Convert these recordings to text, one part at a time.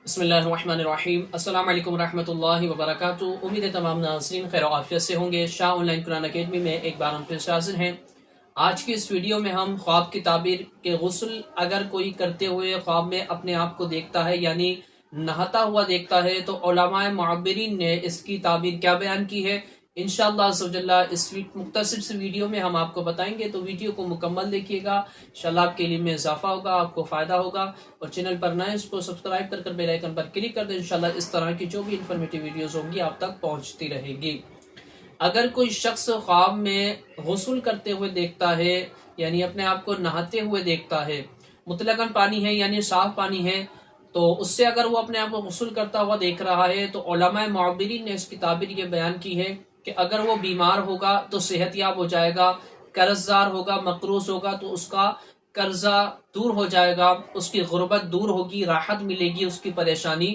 بسم اللہ الرحمن الرحیم۔ السلام علیکم ورحمۃ اللہ وبرکاتہ۔ امید ہے تمام ناظرین خیر و عافیت سے ہوں گے۔ شاہ آن لائن قرآن اکیڈمی میں ایک بار ہم پھر سے حاضر ہیں۔ آج کی اس ویڈیو میں ہم خواب کی تعبیر کے غسل اگر کوئی کرتے ہوئے خواب میں اپنے آپ کو دیکھتا ہے، یعنی نہاتا ہوا دیکھتا ہے، تو علماء معبرین نے اس کی تعبیر کیا بیان کی ہے، انشاءاللہ عزوجل اس مختصر سے ویڈیو میں ہم آپ کو بتائیں گے، تو ویڈیو کو مکمل دیکھیے گا، انشاءاللہ آپ کے علم میں اضافہ ہوگا، آپ کو فائدہ ہوگا۔ اور چینل پر نئے اس کو سبسکرائب کر بیل آئیکن پر کلک کر دیں، انشاءاللہ اس طرح کی جو بھی انفارمیٹیو ویڈیوز ہوں گی آپ تک پہنچتی رہے گی۔ اگر کوئی شخص خواب میں غسل کرتے ہوئے دیکھتا ہے، یعنی اپنے آپ کو نہاتے ہوئے دیکھتا ہے، مطلقاً پانی ہے یعنی صاف پانی ہے، تو اس سے اگر وہ اپنے آپ کو غسل کرتا ہوا دیکھ رہا ہے، تو علماء معبرین نے اس کی تعبیر یہ بیان کی ہے کہ اگر وہ بیمار ہوگا تو صحت یاب ہو جائے گا، قرض دار ہوگا، مقروض ہوگا تو اس کا قرضہ دور ہو جائے گا، اس کی غربت دور ہوگی، راحت ملے گی، اس کی پریشانی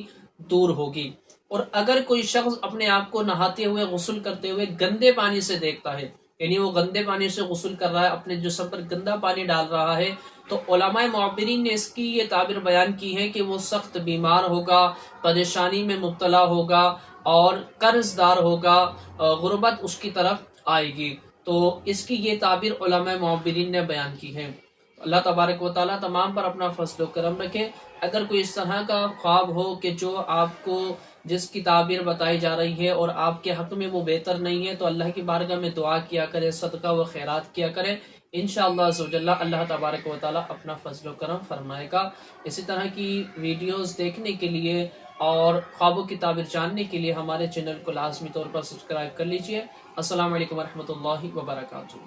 دور ہوگی۔ اور اگر کوئی شخص اپنے آپ کو نہاتے ہوئے غسل کرتے ہوئے گندے پانی سے دیکھتا ہے، یعنی وہ گندے پانی سے غسل کر رہا ہے، اپنے جسم پر گندا پانی ڈال رہا ہے، تو علماء معبرین نے اس کی یہ تعبیر بیان کی ہے کہ وہ سخت بیمار ہوگا، پریشانی میں مبتلا ہوگا اور قرض دار ہوگا، غربت اس کی طرف آئے گی۔ تو اس کی یہ تعبیر علماء معبرین نے بیان کی ہے۔ اللہ تبارک و تعالیٰ تمام پر اپنا فضل و کرم رکھے۔ اگر کوئی اس طرح کا خواب ہو کہ جو آپ کو جس کی تعبیر بتائی جا رہی ہے اور آپ کے حق میں وہ بہتر نہیں ہے، تو اللہ کی بارگاہ میں دعا کیا کرے، صدقہ و خیرات کیا کرے، انشاءاللہ عزوجل اللہ تبارک و تعالیٰ اپنا فضل و کرم فرمائے گا۔ اسی طرح کی ویڈیوز دیکھنے کے لیے اور خوابوں کی تعبیر جاننے کے لیے ہمارے چینل کو لازمی طور پر سبسکرائب کر لیجئے۔ السلام علیکم ورحمۃ اللہ وبرکاتہ۔